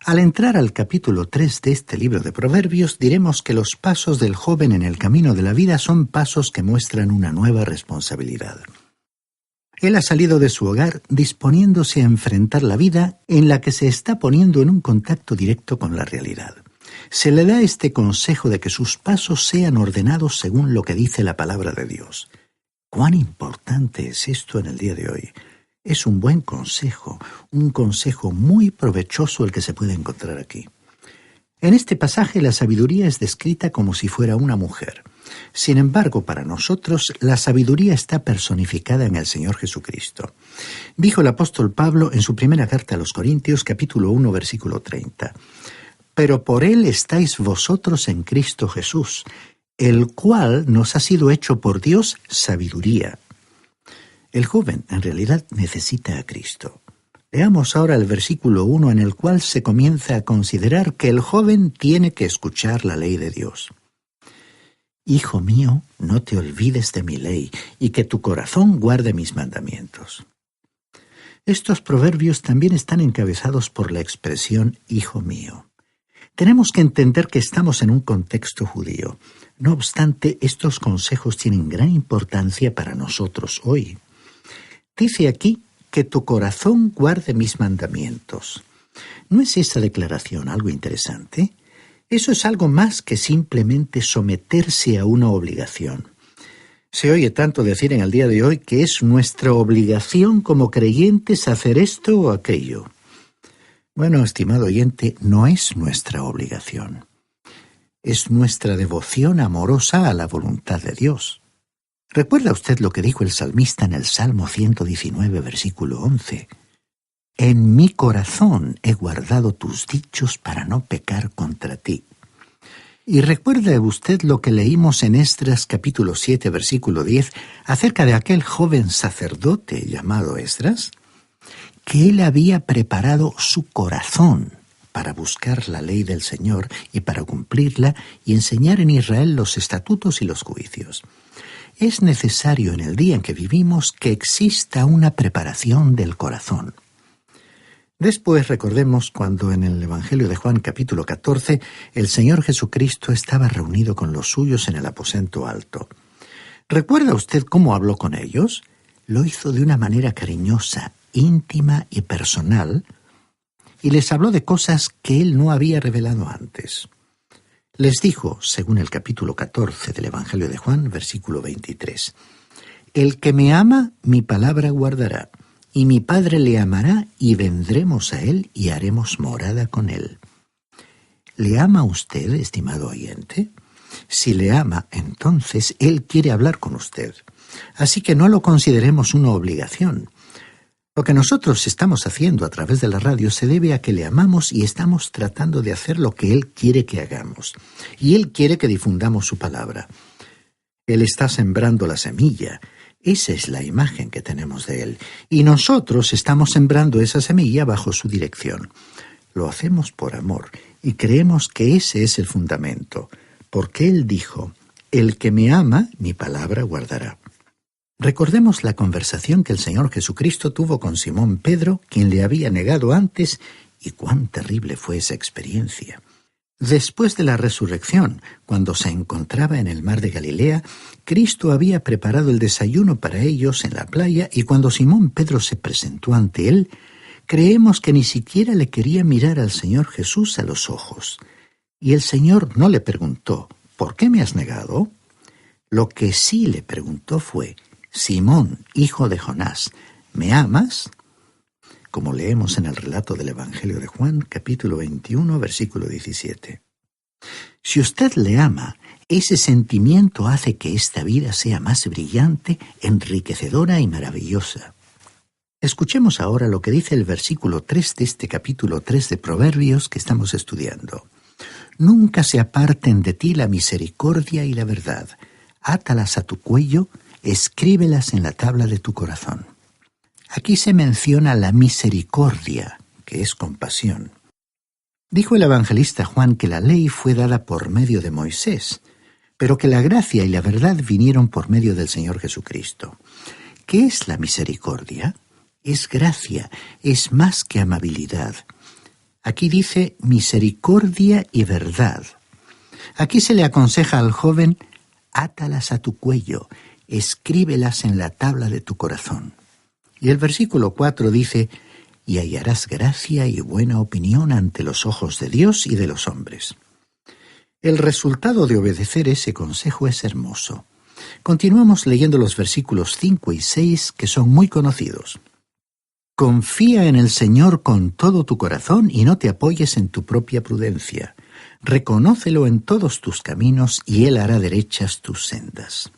Al entrar al capítulo 3 de este libro de Proverbios, diremos que los pasos del joven en el camino de la vida son pasos que muestran una nueva responsabilidad. Él ha salido de su hogar disponiéndose a enfrentar la vida en la que se está poniendo en un contacto directo con la realidad. Se le da este consejo de que sus pasos sean ordenados según lo que dice la palabra de Dios. ¿Cuán importante es esto en el día de hoy? Es un buen consejo, un consejo muy provechoso el que se puede encontrar aquí. En este pasaje la sabiduría es descrita como si fuera una mujer. Sin embargo, para nosotros, la sabiduría está personificada en el Señor Jesucristo. Dijo el apóstol Pablo en su primera carta a los Corintios, capítulo 1, versículo 30. Pero por Él estáis vosotros en Cristo Jesús, el cual nos ha sido hecho por Dios sabiduría. El joven, en realidad, necesita a Cristo. Veamos ahora el versículo 1 en el cual se comienza a considerar que el joven tiene que escuchar la ley de Dios. Hijo mío, no te olvides de mi ley, y que tu corazón guarde mis mandamientos. Estos proverbios también están encabezados por la expresión hijo mío. Tenemos que entender que estamos en un contexto judío. No obstante, estos consejos tienen gran importancia para nosotros hoy. Dice aquí que tu corazón guarde mis mandamientos. ¿No es esa declaración algo interesante? Eso es algo más que simplemente someterse a una obligación. Se oye tanto decir en el día de hoy que es nuestra obligación como creyentes hacer esto o aquello. Bueno, estimado oyente, no es nuestra obligación. Es nuestra devoción amorosa a la voluntad de Dios. ¿Recuerda usted lo que dijo el salmista en el Salmo 119, versículo 11? En mi corazón he guardado tus dichos para no pecar contra ti. ¿Y recuerda usted lo que leímos en Esdras capítulo 7, versículo 10, acerca de aquel joven sacerdote llamado Esdras? Que él había preparado su corazón para buscar la ley del Señor y para cumplirla y enseñar en Israel los estatutos y los juicios. Es necesario en el día en que vivimos que exista una preparación del corazón. Después recordemos cuando en el Evangelio de Juan capítulo 14 el Señor Jesucristo estaba reunido con los suyos en el aposento alto. ¿Recuerda usted cómo habló con ellos? Lo hizo de una manera cariñosa, íntima y personal, y les habló de cosas que él no había revelado antes. Les dijo, según el capítulo 14 del Evangelio de Juan, versículo 23, «El que me ama, mi palabra guardará, y mi Padre le amará, y vendremos a él y haremos morada con él». ¿Le ama usted, estimado oyente? Si le ama, entonces él quiere hablar con usted. Así que no lo consideremos una obligación. Lo que nosotros estamos haciendo a través de la radio se debe a que le amamos y estamos tratando de hacer lo que Él quiere que hagamos. Y Él quiere que difundamos su palabra. Él está sembrando la semilla. Esa es la imagen que tenemos de Él. Y nosotros estamos sembrando esa semilla bajo su dirección. Lo hacemos por amor y creemos que ese es el fundamento. Porque Él dijo, «El que me ama, mi palabra guardará». Recordemos la conversación que el Señor Jesucristo tuvo con Simón Pedro, quien le había negado antes, y cuán terrible fue esa experiencia. Después de la resurrección, cuando se encontraba en el mar de Galilea, Cristo había preparado el desayuno para ellos en la playa, y cuando Simón Pedro se presentó ante él, creemos que ni siquiera le quería mirar al Señor Jesús a los ojos. Y el Señor no le preguntó, ¿por qué me has negado? Lo que sí le preguntó fue, Simón, hijo de Jonás, ¿me amas? Como leemos en el relato del Evangelio de Juan, capítulo 21, versículo 17. Si usted le ama, ese sentimiento hace que esta vida sea más brillante, enriquecedora y maravillosa. Escuchemos ahora lo que dice el versículo 3 de este capítulo 3 de Proverbios que estamos estudiando. Nunca se aparten de ti la misericordia y la verdad. Átalas a tu cuello, escríbelas en la tabla de tu corazón. Aquí se menciona la misericordia, que es compasión. Dijo el evangelista Juan que la ley fue dada por medio de Moisés, pero que la gracia y la verdad vinieron por medio del Señor Jesucristo. ¿Qué es la misericordia? Es gracia, es más que amabilidad. Aquí dice misericordia y verdad. Aquí se le aconseja al joven: átalas a tu cuello, escríbelas en la tabla de tu corazón. Y el versículo 4 dice: y hallarás gracia y buena opinión ante los ojos de Dios y de los hombres. El resultado de obedecer ese consejo es hermoso. Continuamos leyendo los versículos 5 y 6, que son muy conocidos. Confía en el Señor con todo tu corazón y no te apoyes en tu propia prudencia. Reconócelo en todos tus caminos y Él hará derechas tus sendas.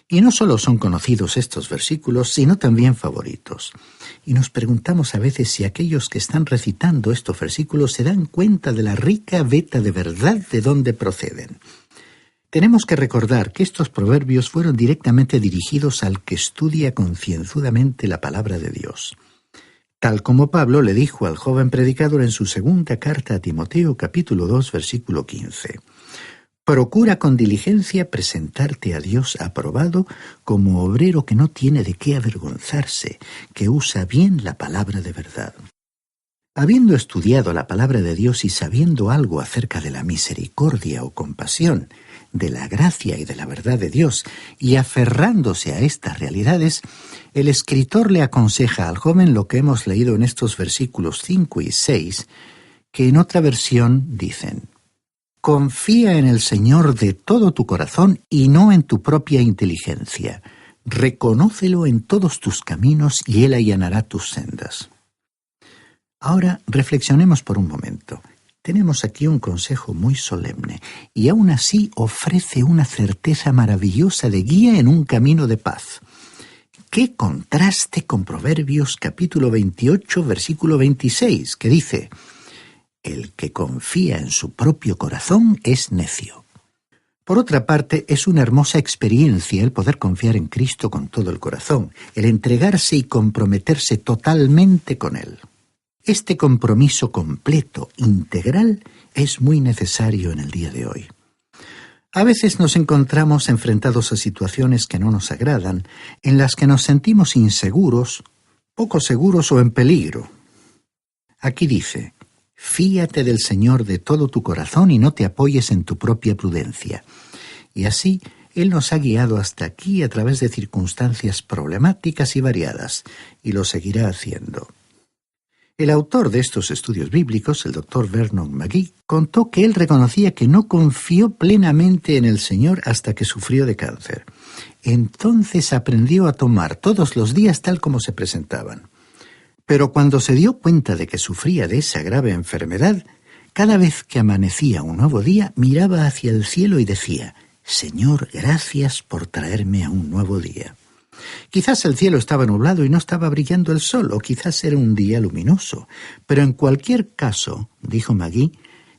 Y no solo son conocidos estos versículos, sino también favoritos. Y nos preguntamos a veces si aquellos que están recitando estos versículos se dan cuenta de la rica veta de verdad de donde proceden. Tenemos que recordar que estos proverbios fueron directamente dirigidos al que estudia concienzudamente la palabra de Dios. Tal como Pablo le dijo al joven predicador en su segunda carta a Timoteo, capítulo 2, versículo 15. Procura con diligencia presentarte a Dios aprobado como obrero que no tiene de qué avergonzarse, que usa bien la palabra de verdad. Habiendo estudiado la palabra de Dios y sabiendo algo acerca de la misericordia o compasión, de la gracia y de la verdad de Dios, y aferrándose a estas realidades, el escritor le aconseja al joven lo que hemos leído en estos versículos 5 y 6, que en otra versión dicen: confía en el Señor de todo tu corazón y no en tu propia inteligencia. Reconócelo en todos tus caminos y Él allanará tus sendas. Ahora reflexionemos por un momento. Tenemos aquí un consejo muy solemne y aún así ofrece una certeza maravillosa de guía en un camino de paz. ¡Qué contraste con Proverbios capítulo 28, versículo 26, que dice: el que confía en su propio corazón es necio! Por otra parte, es una hermosa experiencia el poder confiar en Cristo con todo el corazón, el entregarse y comprometerse totalmente con Él. Este compromiso completo, integral, es muy necesario en el día de hoy. A veces nos encontramos enfrentados a situaciones que no nos agradan, en las que nos sentimos inseguros, poco seguros o en peligro. Aquí dice: fíate del Señor de todo tu corazón y no te apoyes en tu propia prudencia. Y así, Él nos ha guiado hasta aquí a través de circunstancias problemáticas y variadas, y lo seguirá haciendo. El autor de estos estudios bíblicos, el Dr. Vernon McGee, contó que él reconocía que no confió plenamente en el Señor hasta que sufrió de cáncer. Entonces aprendió a tomar todos los días tal como se presentaban. Pero cuando se dio cuenta de que sufría de esa grave enfermedad, cada vez que amanecía un nuevo día, miraba hacia el cielo y decía: Señor, gracias por traerme a un nuevo día. Quizás el cielo estaba nublado y no estaba brillando el sol, o quizás era un día luminoso. Pero en cualquier caso, dijo McGee,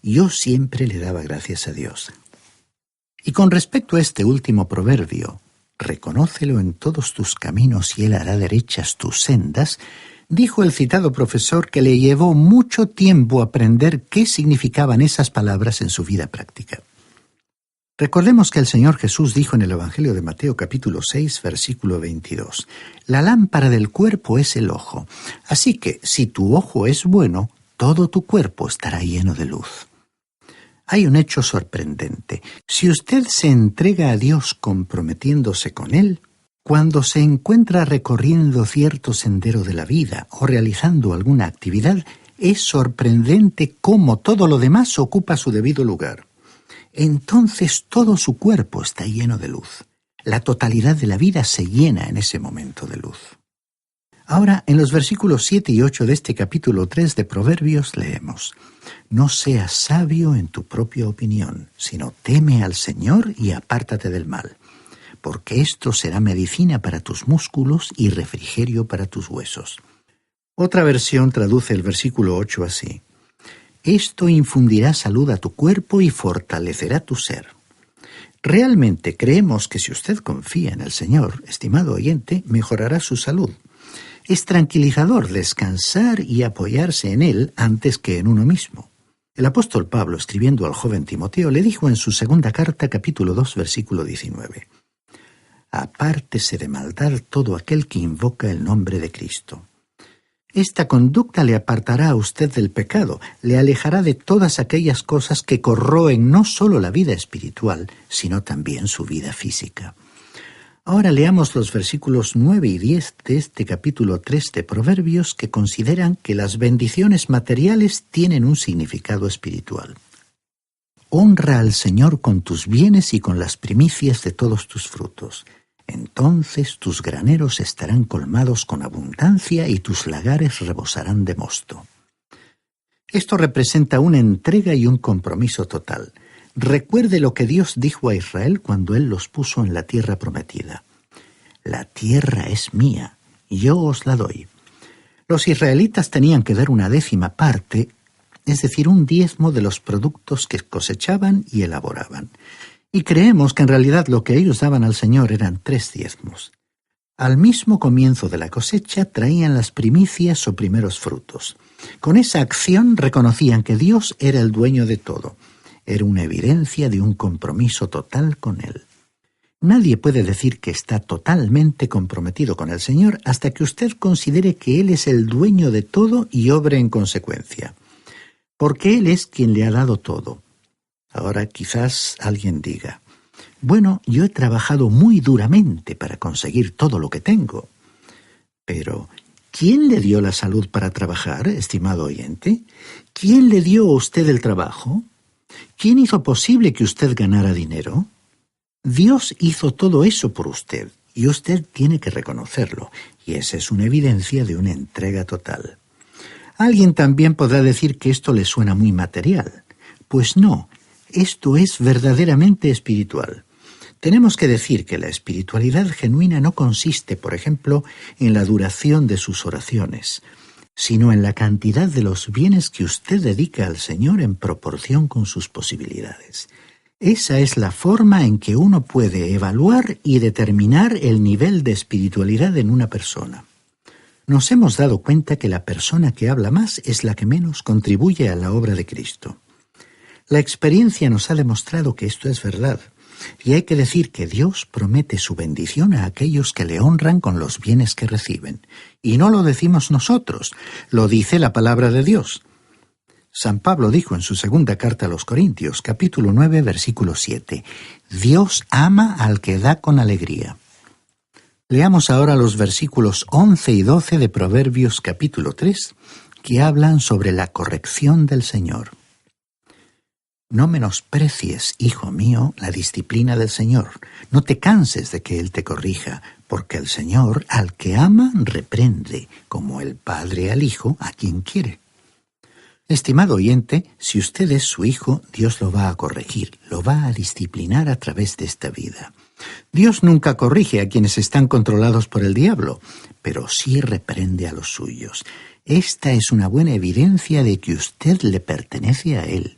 yo siempre le daba gracias a Dios. Y con respecto a este último proverbio, reconócelo en todos tus caminos y Él hará derechas tus sendas, dijo el citado profesor que le llevó mucho tiempo aprender qué significaban esas palabras en su vida práctica. Recordemos que el Señor Jesús dijo en el Evangelio de Mateo capítulo 6, versículo 22, la lámpara del cuerpo es el ojo, así que si tu ojo es bueno, todo tu cuerpo estará lleno de luz. Hay un hecho sorprendente. Si usted se entrega a Dios comprometiéndose con Él, cuando se encuentra recorriendo cierto sendero de la vida o realizando alguna actividad, es sorprendente cómo todo lo demás ocupa su debido lugar. Entonces todo su cuerpo está lleno de luz. La totalidad de la vida se llena en ese momento de luz. Ahora, en los versículos 7 y 8 de este capítulo 3 de Proverbios leemos: no seas sabio en tu propia opinión, sino teme al Señor y apártate del mal, porque esto será medicina para tus músculos y refrigerio para tus huesos. Otra versión traduce el versículo 8 así: esto infundirá salud a tu cuerpo y fortalecerá tu ser. Realmente creemos que si usted confía en el Señor, estimado oyente, mejorará su salud. Es tranquilizador descansar y apoyarse en Él antes que en uno mismo. El apóstol Pablo, escribiendo al joven Timoteo, le dijo en su segunda carta, capítulo 2, versículo 19: apártese de maldad todo aquel que invoca el nombre de Cristo. Esta conducta le apartará a usted del pecado, le alejará de todas aquellas cosas que corroen no solo la vida espiritual, sino también su vida física. Ahora leamos los versículos 9 y 10 de este capítulo 3 de Proverbios, que consideran que las bendiciones materiales tienen un significado espiritual. Honra al Señor con tus bienes y con las primicias de todos tus frutos. Entonces tus graneros estarán colmados con abundancia y tus lagares rebosarán de mosto. Esto representa una entrega y un compromiso total. Recuerde lo que Dios dijo a Israel cuando Él los puso en la tierra prometida. La tierra es mía, yo os la doy. Los israelitas tenían que dar una 10ª parte, es decir, un 10º de los productos que cosechaban y elaboraban. Y creemos que en realidad lo que ellos daban al Señor eran 3 diezmos. Al mismo comienzo de la cosecha traían las primicias o primeros frutos. Con esa acción reconocían que Dios era el dueño de todo. Era una evidencia de un compromiso total con Él. Nadie puede decir que está totalmente comprometido con el Señor hasta que usted considere que Él es el dueño de todo y obre en consecuencia. Porque Él es quien le ha dado todo. Ahora quizás alguien diga, bueno, yo he trabajado muy duramente para conseguir todo lo que tengo. Pero, ¿quién le dio la salud para trabajar, estimado oyente? ¿Quién le dio a usted el trabajo? ¿Quién hizo posible que usted ganara dinero? Dios hizo todo eso por usted, y usted tiene que reconocerlo, y esa es una evidencia de una entrega total. Alguien también podrá decir que esto le suena muy material. Pues no, esto es verdaderamente espiritual. Tenemos que decir que la espiritualidad genuina no consiste, por ejemplo, en la duración de sus oraciones, sino en la cantidad de los bienes que usted dedica al Señor en proporción con sus posibilidades. Esa es la forma en que uno puede evaluar y determinar el nivel de espiritualidad en una persona. Nos hemos dado cuenta que la persona que habla más es la que menos contribuye a la obra de Cristo. La experiencia nos ha demostrado que esto es verdad, y hay que decir que Dios promete su bendición a aquellos que le honran con los bienes que reciben. Y no lo decimos nosotros, lo dice la palabra de Dios. San Pablo dijo en su 2ª carta a los Corintios, capítulo 9, versículo 7, Dios ama al que da con alegría. Leamos ahora los versículos 11 y 12 de Proverbios capítulo 3, que hablan sobre la corrección del Señor. No menosprecies, hijo mío, la disciplina del Señor. No te canses de que Él te corrija, porque el Señor al que ama reprende, como el padre al hijo a quien quiere. Estimado oyente, si usted es su hijo, Dios lo va a corregir, lo va a disciplinar a través de esta vida. Dios nunca corrige a quienes están controlados por el diablo, pero sí reprende a los suyos. Esta es una buena evidencia de que usted le pertenece a Él.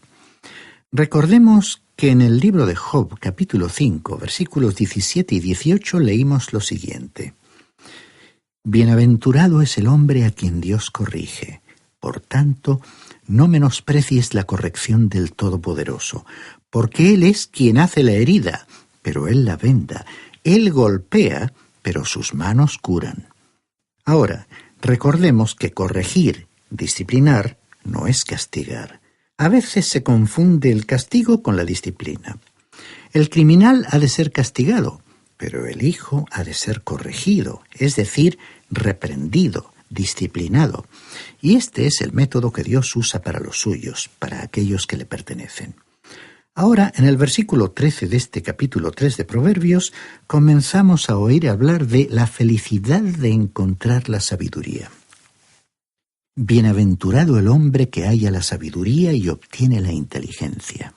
Recordemos que en el libro de Job, capítulo 5, versículos 17 y 18, leímos lo siguiente. Bienaventurado es el hombre a quien Dios corrige. Por tanto, no menosprecies la corrección del Todopoderoso, porque Él es quien hace la herida, pero Él la venda. Él golpea, pero sus manos curan. Ahora, recordemos que corregir, disciplinar, no es castigar. A veces se confunde el castigo con la disciplina. El criminal ha de ser castigado, pero el hijo ha de ser corregido, es decir, reprendido, disciplinado. Y este es el método que Dios usa para los suyos, para aquellos que le pertenecen. Ahora, en el versículo 13 de este capítulo 3 de Proverbios, comenzamos a oír hablar de la felicidad de encontrar la sabiduría. Bienaventurado el hombre que halla la sabiduría y obtiene la inteligencia.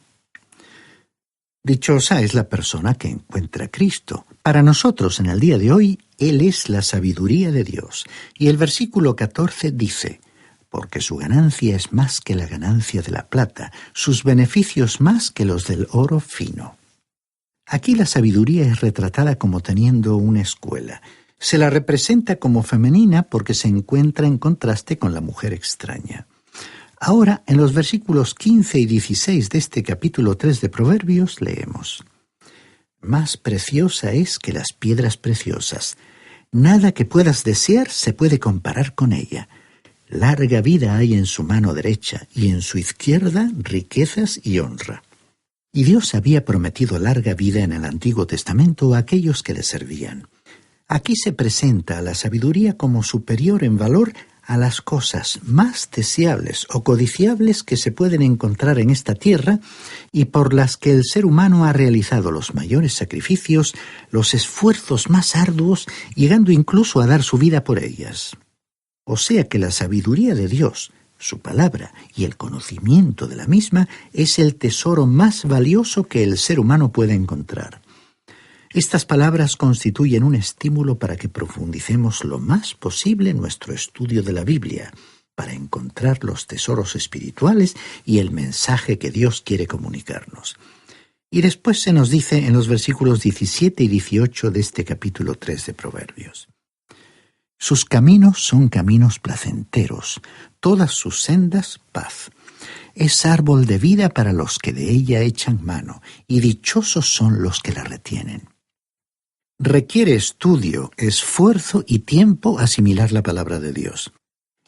Dichosa es la persona que encuentra a Cristo. Para nosotros en el día de hoy, Él es la sabiduría de Dios. Y el versículo 14 dice, porque su ganancia es más que la ganancia de la plata, sus beneficios más que los del oro fino. Aquí la sabiduría es retratada como teniendo una escuela. Se la representa como femenina porque se encuentra en contraste con la mujer extraña. Ahora, en los versículos 15 y 16 de este capítulo 3 de Proverbios, leemos: Más preciosa es que las piedras preciosas. Nada que puedas desear se puede comparar con ella. Larga vida hay en su mano derecha, y en su izquierda riquezas y honra. Y Dios había prometido larga vida en el Antiguo Testamento a aquellos que le servían. Aquí se presenta a la sabiduría como superior en valor a las cosas más deseables o codiciables que se pueden encontrar en esta tierra y por las que el ser humano ha realizado los mayores sacrificios, los esfuerzos más arduos, llegando incluso a dar su vida por ellas. O sea que la sabiduría de Dios, su palabra y el conocimiento de la misma es el tesoro más valioso que el ser humano puede encontrar. Estas palabras constituyen un estímulo para que profundicemos lo más posible en nuestro estudio de la Biblia, para encontrar los tesoros espirituales y el mensaje que Dios quiere comunicarnos. Y después se nos dice en los versículos 17 y 18 de este capítulo 3 de Proverbios: sus caminos son caminos placenteros, todas sus sendas paz. Es árbol de vida para los que de ella echan mano, y dichosos son los que la retienen. Requiere estudio, esfuerzo y tiempo asimilar la palabra de Dios.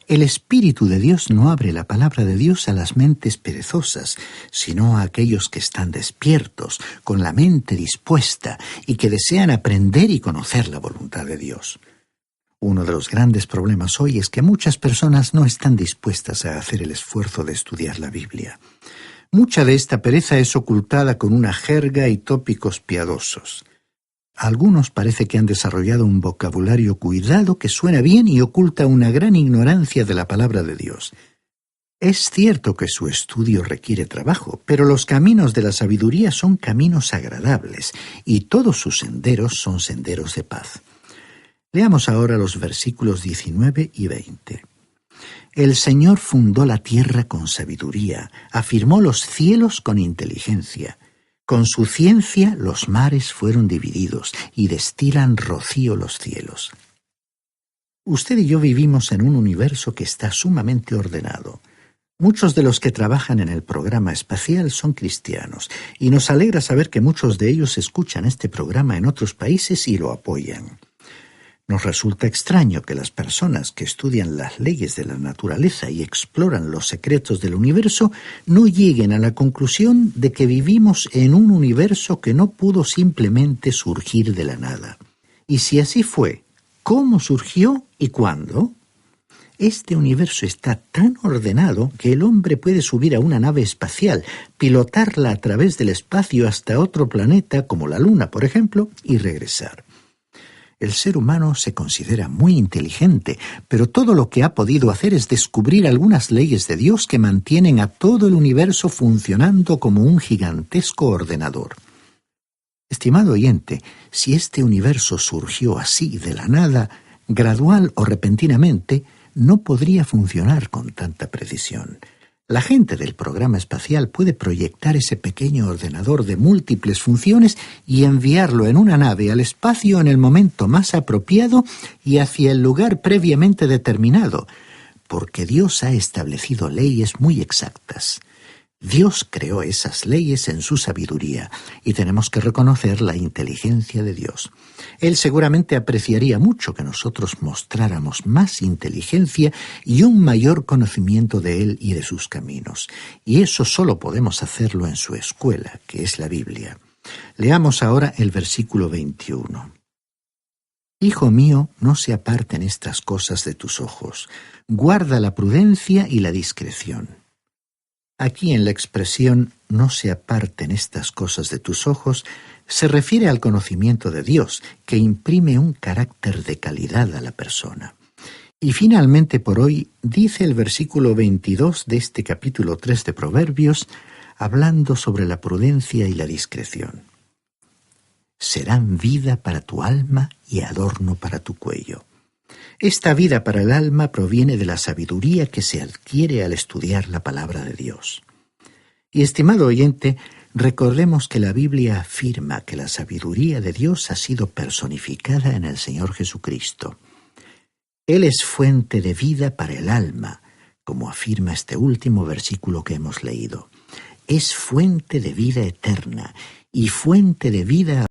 El Espíritu de Dios no abre la palabra de Dios a las mentes perezosas, sino a aquellos que están despiertos, con la mente dispuesta y que desean aprender y conocer la voluntad de Dios. Uno de los grandes problemas hoy es que muchas personas no están dispuestas a hacer el esfuerzo de estudiar la Biblia. Mucha de esta pereza es ocultada con una jerga y tópicos piadosos. Algunos parece que han desarrollado un vocabulario cuidado que suena bien y oculta una gran ignorancia de la palabra de Dios. Es cierto que su estudio requiere trabajo, pero los caminos de la sabiduría son caminos agradables y todos sus senderos son senderos de paz. Leamos ahora los versículos 19 y 20. El Señor fundó la tierra con sabiduría, afirmó los cielos con inteligencia. Con su ciencia los mares fueron divididos y destilan rocío los cielos. Usted y yo vivimos en un universo que está sumamente ordenado. Muchos de los que trabajan en el programa espacial son cristianos y nos alegra saber que muchos de ellos escuchan este programa en otros países y lo apoyan. Nos resulta extraño que las personas que estudian las leyes de la naturaleza y exploran los secretos del universo no lleguen a la conclusión de que vivimos en un universo que no pudo simplemente surgir de la nada. Y si así fue, ¿cómo surgió y cuándo? Este universo está tan ordenado que el hombre puede subir a una nave espacial, pilotarla a través del espacio hasta otro planeta como la Luna, por ejemplo, y regresar. El ser humano se considera muy inteligente, pero todo lo que ha podido hacer es descubrir algunas leyes de Dios que mantienen a todo el universo funcionando como un gigantesco ordenador. Estimado oyente, si este universo surgió así de la nada, gradual o repentinamente, no podría funcionar con tanta precisión. La gente del programa espacial puede proyectar ese pequeño ordenador de múltiples funciones y enviarlo en una nave al espacio en el momento más apropiado y hacia el lugar previamente determinado, porque Dios ha establecido leyes muy exactas. Dios creó esas leyes en su sabiduría y tenemos que reconocer la inteligencia de Dios. Él seguramente apreciaría mucho que nosotros mostráramos más inteligencia y un mayor conocimiento de Él y de sus caminos. Y eso solo podemos hacerlo en su escuela, que es la Biblia. Leamos ahora el versículo 21. Hijo mío, no se aparten estas cosas de tus ojos. Guarda la prudencia y la discreción. Aquí en la expresión «no se aparten estas cosas de tus ojos» se refiere al conocimiento de Dios, que imprime un carácter de calidad a la persona. Y finalmente por hoy dice el versículo 22 de este capítulo 3 de Proverbios, hablando sobre la prudencia y la discreción. Serán vida para tu alma y adorno para tu cuello. Esta vida para el alma proviene de la sabiduría que se adquiere al estudiar la palabra de Dios. Y estimado oyente, recordemos que la Biblia afirma que la sabiduría de Dios ha sido personificada en el Señor Jesucristo. Él es fuente de vida para el alma, como afirma este último versículo que hemos leído. Es fuente de vida eterna y fuente de vida